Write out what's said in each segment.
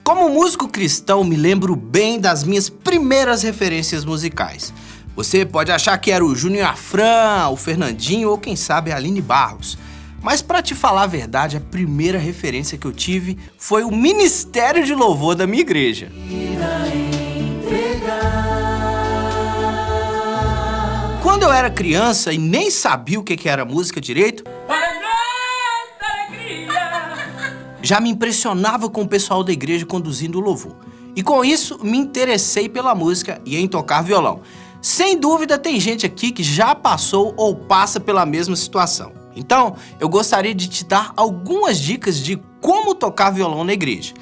Como músico cristão, me lembro bem das minhas primeiras referências musicais. Você pode achar que era o Júnior Afran, o Fernandinho ou quem sabe a Aline Barros. Mas pra te falar a verdade, a primeira referência que eu tive foi o Ministério de Louvor da minha igreja. Quando eu era criança e nem sabia o que era música direito, já me impressionava com o pessoal da igreja conduzindo o louvor. E com isso, me interessei pela música e em tocar violão. Sem dúvida, tem gente aqui que já passou ou passa pela mesma situação. Então, eu gostaria de te dar algumas dicas de como tocar violão na igreja.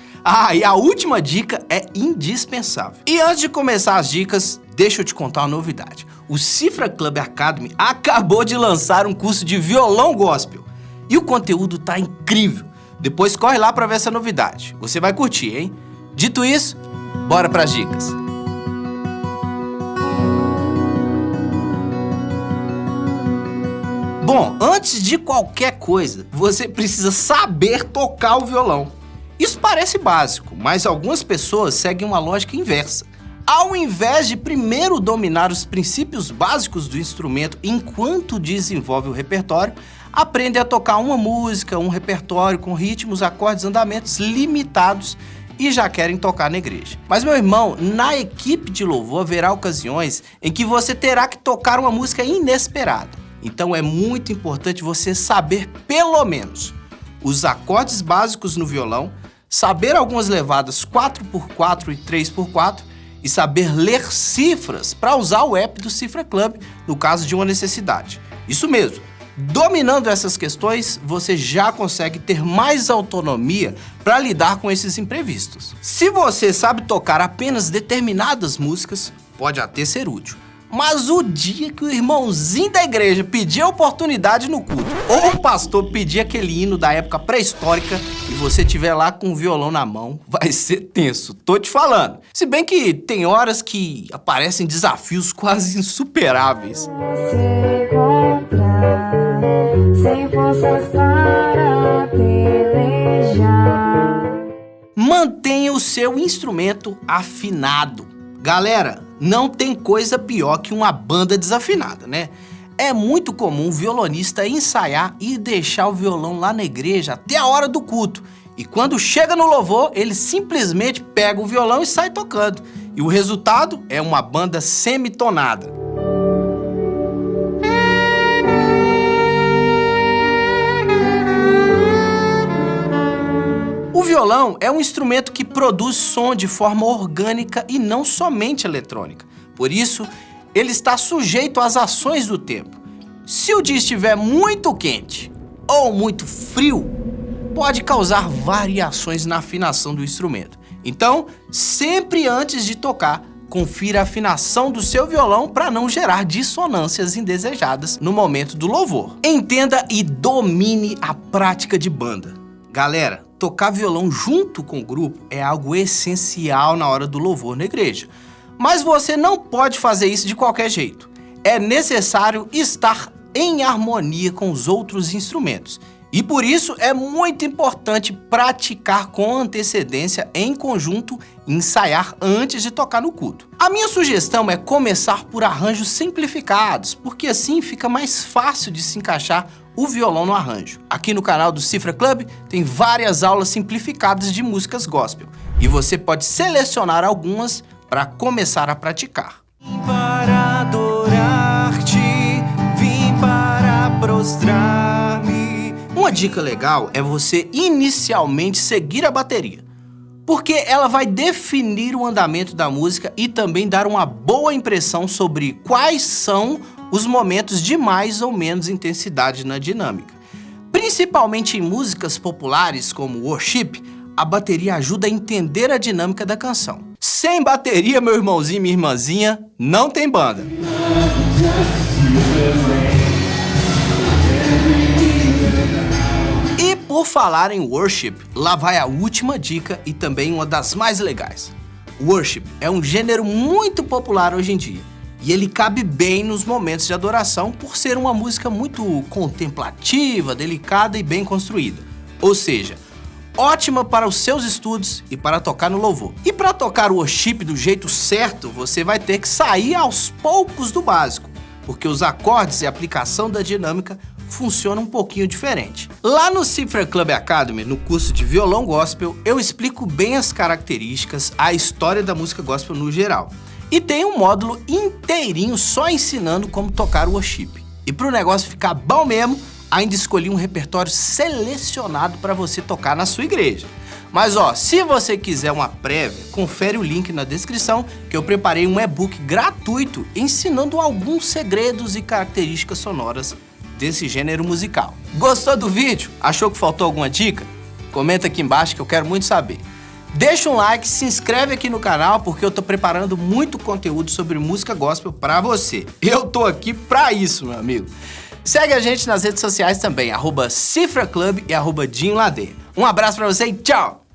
E a última dica é indispensável. E antes de começar as dicas, deixa eu te contar uma novidade. O Cifra Club Academy acabou de lançar um curso de violão gospel. E o conteúdo tá incrível. Depois corre lá pra ver essa novidade. Você vai curtir, hein? Dito isso, bora pras dicas. Bom, antes de qualquer coisa, você precisa saber tocar o violão. Isso parece básico, mas algumas pessoas seguem uma lógica inversa. Ao invés de primeiro dominar os princípios básicos do instrumento enquanto desenvolve o repertório, aprende a tocar uma música, um repertório com ritmos, acordes, andamentos limitados e já querem tocar na igreja. Mas, meu irmão, na equipe de louvor haverá ocasiões em que você terá que tocar uma música inesperada. Então é muito importante você saber pelo menos os acordes básicos no violão, saber algumas levadas 4x4 e 3x4 e saber ler cifras para usar o app do Cifra Club no caso de uma necessidade. Isso mesmo, dominando essas questões, você já consegue ter mais autonomia para lidar com esses imprevistos. Se você sabe tocar apenas determinadas músicas, pode até ser útil. Mas o dia que o irmãozinho da igreja pedir a oportunidade no culto, ou o pastor pedir aquele hino da época pré-histórica e você estiver lá com o violão na mão, vai ser tenso, tô te falando. Se bem que tem horas que aparecem desafios quase insuperáveis. Sem forças para pelejar. Mantenha o seu instrumento afinado. Galera, não tem coisa pior que uma banda desafinada, né? É muito comum o violonista ensaiar e deixar o violão lá na igreja até a hora do culto. E quando chega no louvor, ele simplesmente pega o violão e sai tocando. E o resultado é uma banda semitonada. O violão é um instrumento que produz som de forma orgânica e não somente eletrônica. Por isso, ele está sujeito às ações do tempo. Se o dia estiver muito quente ou muito frio, pode causar variações na afinação do instrumento. Então, sempre antes de tocar, confira a afinação do seu violão para não gerar dissonâncias indesejadas no momento do louvor. Entenda e domine a prática de banda. Galera, tocar violão junto com o grupo é algo essencial na hora do louvor na igreja. Mas você não pode fazer isso de qualquer jeito. É necessário estar em harmonia com os outros instrumentos. E por isso é muito importante praticar com antecedência em conjunto e ensaiar antes de tocar no culto. A minha sugestão é começar por arranjos simplificados, porque assim fica mais fácil de se encaixar o violão no arranjo. Aqui no canal do Cifra Club tem várias aulas simplificadas de músicas gospel e você pode selecionar algumas para começar a praticar. Vim para adorar-te, vim para prostrar-me. Uma dica legal é você inicialmente seguir a bateria, porque ela vai definir o andamento da música e também dar uma boa impressão sobre quais são os momentos de mais ou menos intensidade na dinâmica. Principalmente em músicas populares como worship, a bateria ajuda a entender a dinâmica da canção. Sem bateria, meu irmãozinho e minha irmãzinha, não tem banda. E por falar em worship, lá vai a última dica e também uma das mais legais. Worship é um gênero muito popular hoje em dia. E ele cabe bem nos momentos de adoração por ser uma música muito contemplativa, delicada e bem construída. Ou seja, ótima para os seus estudos e para tocar no louvor. E para tocar o worship do jeito certo, você vai ter que sair aos poucos do básico, porque os acordes e a aplicação da dinâmica funcionam um pouquinho diferente. Lá no Cifra Club Academy, no curso de violão gospel, eu explico bem as características, a história da música gospel no geral. E tem um módulo inteirinho só ensinando como tocar o worship. E para o negócio ficar bom mesmo, ainda escolhi um repertório selecionado para você tocar na sua igreja. Mas ó, se você quiser uma prévia, confere o link na descrição que eu preparei um e-book gratuito ensinando alguns segredos e características sonoras desse gênero musical. Gostou do vídeo? Achou que faltou alguma dica? Comenta aqui embaixo que eu quero muito saber. Deixa um like, se inscreve aqui no canal porque eu tô preparando muito conteúdo sobre música gospel pra você. Eu tô aqui pra isso, meu amigo. Segue a gente nas redes sociais também, @CifraClub e @DinhoLadeia. Um abraço pra você e tchau!